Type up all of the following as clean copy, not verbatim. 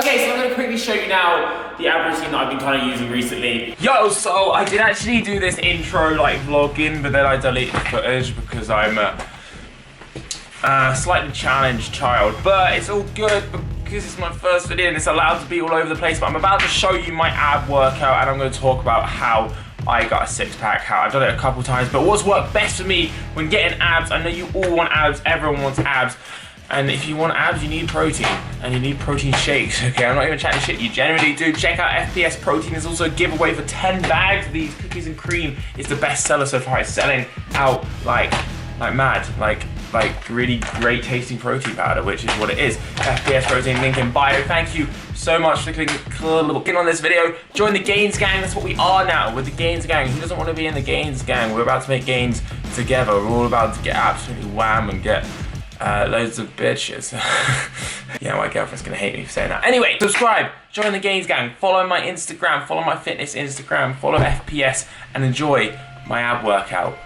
Okay, so I'm gonna quickly show you now the ab routine that I've been kind of using recently. Yo, so I did actually do this intro like vlogging, but then I deleted the footage because I'm a slightly challenged child. But it's all good because it's my first video and it's allowed to be all over the place. But I'm about to show you my ab workout and I'm gonna talk about how I got a six-pack, how I've done it a couple times, but what's worked best for me when getting abs. I know you all want abs, everyone wants abs. And if you want abs, you need protein, and you need protein shakes, okay? I'm not even chatting shit, you generally do. Check out FPS Protein. There's also a giveaway for 10 bags of these cookies and cream. It's the best seller so far. It's selling out like mad, like really great tasting protein powder, which is what it is. FPS Protein, link in bio. Thank you so much for clicking on this video. Join the Gains Gang, that's what we are now, with the Gains Gang. Who doesn't want to be in the Gains Gang? We're about to make gains together. We're all about to get absolutely wham and get loads of bitches. Yeah, my girlfriend's gonna hate me for saying that. Anyway, subscribe, join the Gains Gang, follow my Instagram, follow my fitness Instagram, follow FPS, and enjoy my ab workout.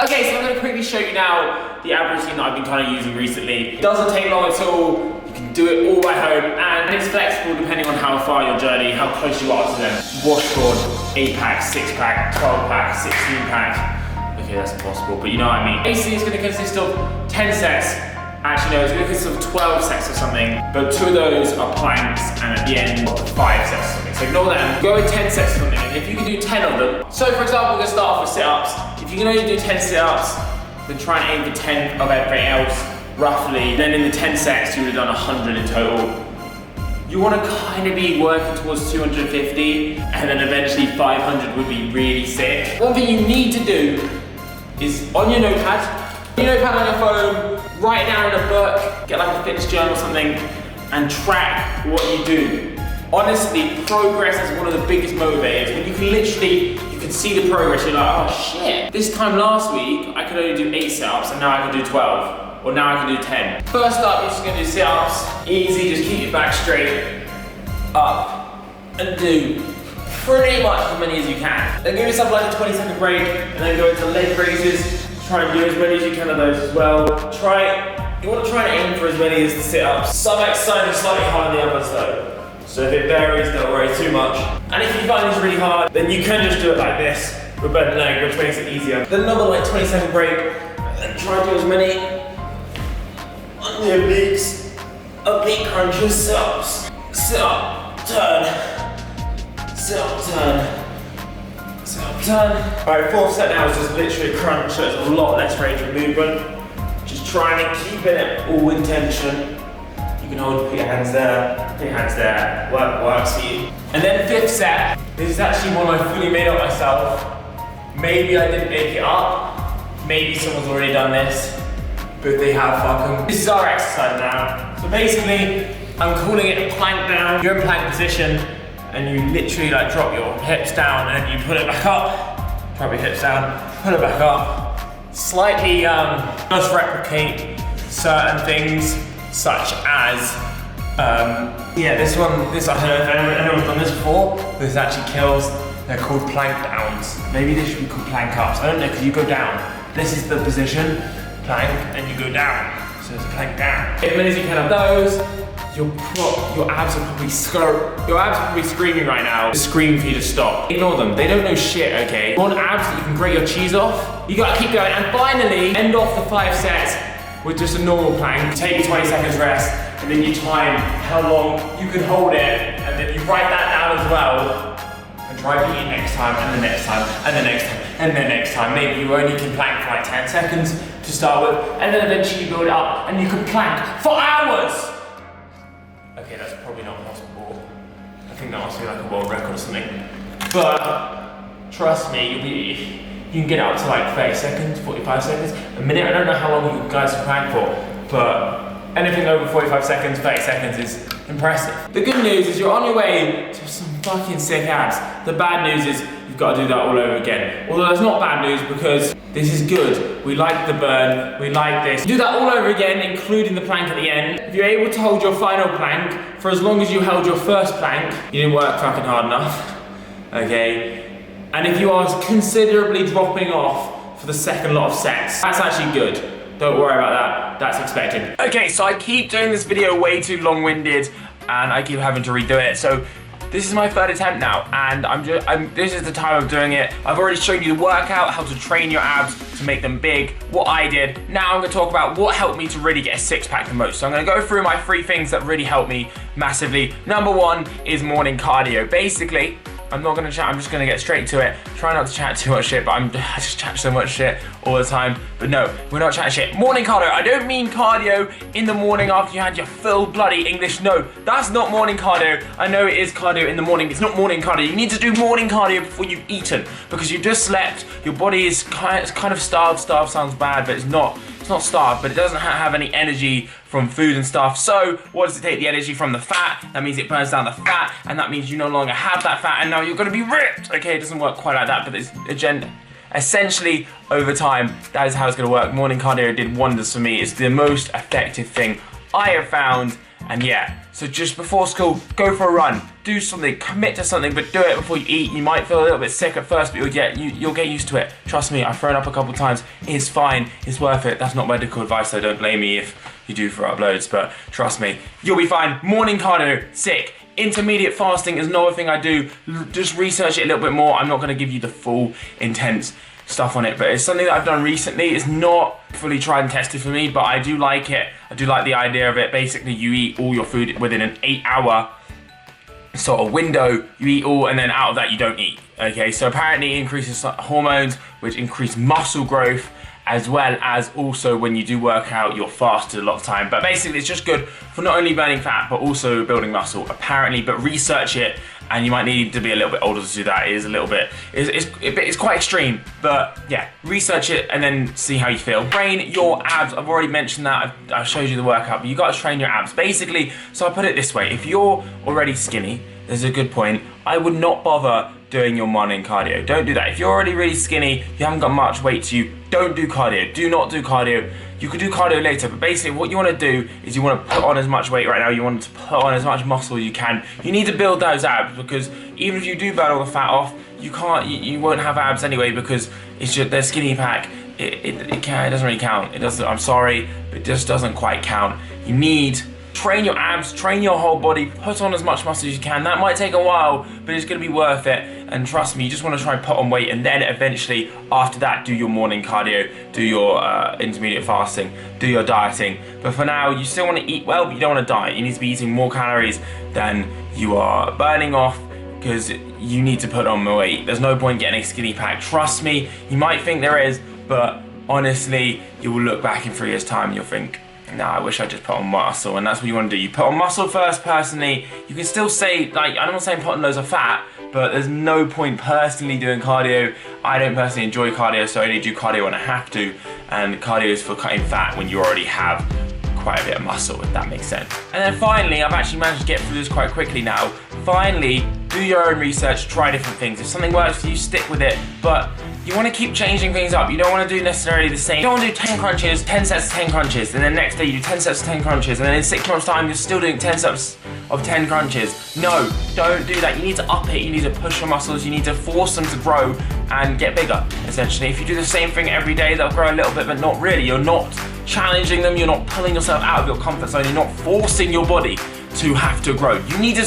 Okay, so I'm gonna quickly show you now the ab routine that I've been kind of using recently. It doesn't take long at all. You can do it all at home, and it's flexible depending on how far your journey, how close you are to them. Washboard, 8-pack, 6-pack, 12-pack, 16-pack. Okay, that's impossible, but you know what I mean. Basically, it's gonna consist of 10 sets. Actually, no, it's gonna consist of 12 sets or something, but 2 of those are planks, and at the end, 5 sets or something. So ignore them. Go with 10 sets or something, and if you can do 10 of them. So for example, we're gonna start off with sit-ups. If you can only do 10 sit-ups, then try and aim for 10 of everything else, roughly. Then in the 10 sets, you would have done 100 in total. You want to kind of be working towards 250, and then eventually 500 would be really sick. One thing you need to do is on your notepad on your phone, write it down in a book, get like a fitness journal or something, and track what you do. Honestly, progress is one of the biggest motivators. When you can see the progress, you're like, oh shit. This time last week, I could only do 8 sit-ups, and now I can do 12. Or now I can do 10. First up, you're just gonna do sit-ups. Easy, just keep your back straight, up, and do pretty much as many as you can. Then give yourself like a 20-second break, and then go into leg raises. Try and do as many as you can of those as well. You want to try and aim for as many as the sit-ups. Some exercises are slightly harder than the others though. So if it varies, don't worry too much. And if you find this really hard, then you can just do it like this, with bent leg, which makes it easier. Then another like 20-second break, and try and do as many on your obliques, oblique crunches, sit-ups. Sit up, turn. Sit up, turn. Sit up, turn. Alright, 4th set now is just literally a crunch, so it's a lot less range of movement. Just trying to keep it all in tension. You can put your hands there, works for you. And then 5th set, this is actually one I fully made up myself. Maybe I didn't make it up, maybe someone's already done this, but they have, fuck them. This is our exercise now. So basically, I'm calling it a plank down. You're in plank position, and you literally like drop your hips down and you put it back up. Drop your hips down, put it back up. Slightly just replicate certain things, such as, yeah, this I don't know if anyone's done this before, this actually kills. They're called plank downs. Maybe they should be called plank ups. I don't know, because you go down. This is the position, plank, and you go down. So it's a plank down. As many as you can of those, your abs are probably screaming right now. They're screaming for you to stop. Ignore them, they don't know shit, okay? You want abs that you can grate your cheese off? You gotta keep going, and finally, end off the 5 sets with just a normal plank. Take 20 seconds rest, and then you time how long you can hold it, and then you write that down as well. And try beating next time, and the next time, and the next time, and the next time. Maybe you only can plank for like 10 seconds to start with, and then eventually you build it up, and you can plank for hours! Okay, that's probably not possible. I think that must be like a world record or something. But, trust me, you can get up to like 30 seconds, 45 seconds, a minute. I don't know how long you guys can plank for, but anything over 45 seconds, 30 seconds is impressive. The good news is you're on your way to some fucking sick abs. The bad news is you've got to do that all over again. Although that's not bad news because this is good. We like the burn, we like this. Do that all over again, including the plank at the end. If you're able to hold your final plank for as long as you held your first plank, you didn't work fucking hard enough, okay? And if you are considerably dropping off for the second lot of sets, that's actually good. Don't worry about that, that's expected. Okay, so I keep doing this video way too long-winded. and I keep having to redo it. So this is my third attempt now, and this is the time of doing it. I've already shown you the workout, how to train your abs to make them big, what I did. Now I'm gonna talk about what helped me to really get a six-pack the most. So I'm gonna go through my 3 things that really helped me massively. Number 1 is morning cardio. Basically, I'm not gonna chat, I'm just gonna get straight to it. Try not to chat too much shit, but I just chat so much shit all the time. But no, we're not chatting shit. Morning cardio, I don't mean cardio in the morning after you had your full bloody English. No, that's not morning cardio. I know it is cardio in the morning, it's not morning cardio. You need to do morning cardio before you've eaten, because you've just slept, your body is kind of starved. Starved sounds bad, but it's not starved, but it doesn't have any energy from food and stuff. So what does it take? The energy from the fat. That means it burns down the fat, and that means you no longer have that fat, and now you're gonna be ripped. Okay, it doesn't work quite like that, but it's essentially over time, that is how it's gonna work. Morning cardio did wonders for me. It's the most effective thing I have found. And yeah, so just before school, go for a run, do something, commit to something, but do it before you eat. You might feel a little bit sick at first, but you'll get used to it. Trust me, I've thrown up a couple times. It's fine, it's worth it. That's not medical advice, so don't blame me if you do throw up loads, but trust me, you'll be fine. Morning cardio, sick. Intermediate fasting is another thing I do. Just research it a little bit more. I'm not gonna give you the full, intense stuff on it, but it's something that I've done recently. It's not fully tried and tested for me, but I do like it. I do like the idea of it. Basically, you eat all your food within an 8-hour sort of window. You eat all, and then out of that you don't eat. Okay, so apparently it increases hormones, which increase muscle growth, as well as also when you do work out, you're fasted a lot of time. But basically, it's just good for not only burning fat, but also building muscle, apparently. But research it, and you might need to be a little bit older to do that. It is a little bit, it's quite extreme, but yeah, research it and then see how you feel. Train your abs. I've already mentioned that. I've showed you the workout, but you got to train your abs. Basically, so I put it this way, if you're already skinny, there's a good point, I would not bother doing your morning cardio. Don't do that. If you're already really skinny, you haven't got much weight to you, don't do cardio. Do not do cardio. You could do cardio later, but basically what you want to do is you want to put on as much weight right now, you want to put on as much muscle you can. You need to build those abs, because even if you do burn all the fat off, you won't have abs anyway, because it's just their skinny pack. It doesn't really count. It doesn't, I'm sorry, but it just doesn't quite count. You need train your abs, train your whole body, put on as much muscle as you can. That might take a while, but it's gonna be worth it. And trust me, you just wanna try and put on weight, and then eventually, after that, do your morning cardio, do your intermediate fasting, do your dieting. But for now, you still wanna eat well, but you don't wanna diet. You need to be eating more calories than you are burning off, because you need to put on more weight. There's no point getting a skinny pack. Trust me, you might think there is, but honestly, you will look back in 3 years' time and you'll think, nah, I wish I just put on muscle. And that's what you want to do. You put on muscle first. Personally, you can still say, like, I'm not saying put on loads of fat, but there's no point personally doing cardio. I don't personally enjoy cardio, so I only do cardio when I have to, and cardio is for cutting fat when you already have quite a bit of muscle, if that makes sense. And then finally, I've actually managed to get through this quite quickly now. Finally, do your own research, try different things. If something works for you, stick with it, but you want to keep changing things up. You don't want to do necessarily the same. You don't want to do 10 crunches, 10 sets of 10 crunches, and then next day you do 10 sets of 10 crunches, and then in 6 months' time you're still doing 10 sets of 10 crunches. No, don't do that. You need to up it, you need to push your muscles, you need to force them to grow and get bigger, essentially. If you do the same thing every day, they'll grow a little bit, but not really. You're not challenging them, you're not pulling yourself out of your comfort zone, you're not forcing your body to have to grow. You need to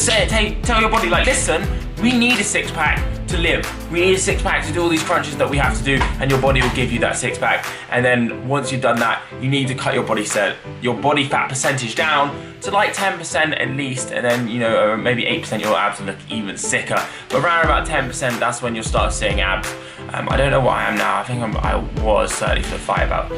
tell your body, like, listen, we need a six-pack to live. We need a six-pack to do all these crunches that we have to do, and your body will give you that six-pack. And then once you've done that, you need to cut your body fat percentage down to like 10% at least, and then, you know, maybe 8% your abs will look even sicker. But around about 10%, that's when you'll start seeing abs. I don't know what I am now. I think I was certainly for the fight about,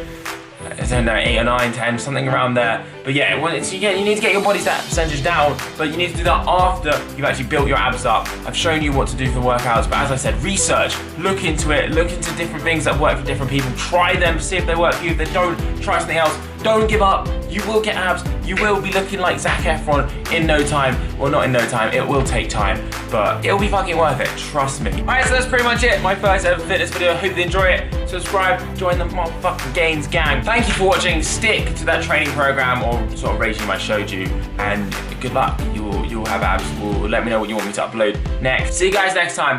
I don't know, 8 or 9, 10, something around there. But yeah, you need to get your body fat percentage down, but you need to do that after you've actually built your abs up. I've shown you what to do for workouts, but as I said, research, look into it, look into different things that work for different people, try them, see if they work for you. If they don't, try something else. Don't give up. You will get abs. You will be looking like Zac Efron in no time. Well, not in no time. It will take time, but it'll be fucking worth it. Trust me. Alright, so that's pretty much it. My first ever fitness video. I hope you enjoy it. Subscribe, join the motherfucking Gains gang. Thank you for watching. Stick to that training program or sort of regime I showed you, and good luck. You'll have abs. Let me know what you want me to upload next. See you guys next time.